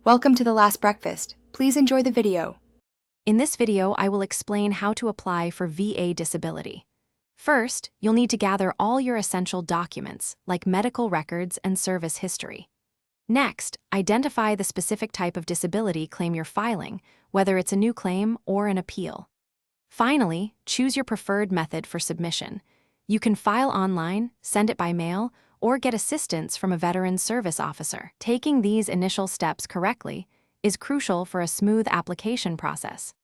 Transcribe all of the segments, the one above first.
Welcome to The Last Breakfast. Please enjoy the video. In this video, I will explain how to apply for VA disability. First, you'll need to gather all your essential documents, like medical records and service history. Next, identify the specific type of disability claim you're filing, whether it's a new claim or an appeal. Finally, choose your preferred method for submission. You can file online, send it by mail, or get assistance from a Veterans Service Officer. Taking these initial steps correctly is crucial for a smooth application process.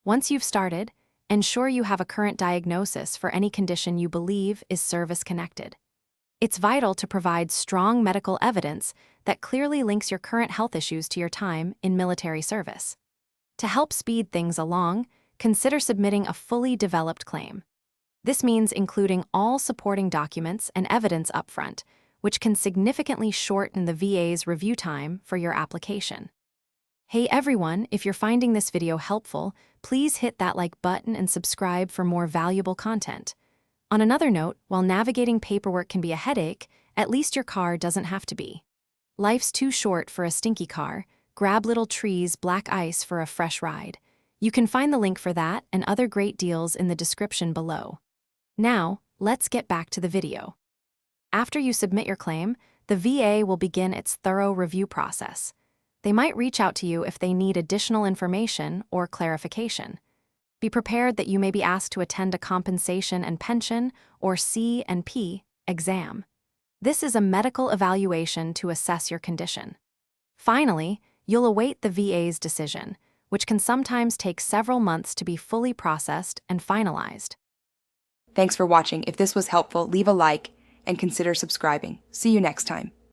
Once you've started, ensure you have a current diagnosis for any condition you believe is service-connected. It's vital to provide strong medical evidence that clearly links your current health issues to your time in military service. To help speed things along, consider submitting a fully developed claim. This means including all supporting documents and evidence upfront, which can significantly shorten the VA's review time for your application. Hey everyone, if you're finding this video helpful, please hit that like button and subscribe for more valuable content. On another note, while navigating paperwork can be a headache, at least your car doesn't have to be. Life's too short for a stinky car. Grab Little Tree's Black Ice for a fresh ride. You can find the link for that and other great deals in the description below. Now, let's get back to the video. After you submit your claim, the VA will begin its thorough review process. They might reach out to you if they need additional information or clarification. Be prepared that you may be asked to attend a compensation and pension, or C&P, exam. This is a medical evaluation to assess your condition. Finally, you'll await the VA's decision, which can sometimes take several months to be fully processed and finalized. Thanks for watching. If this was helpful, leave a like and consider subscribing. See you next time.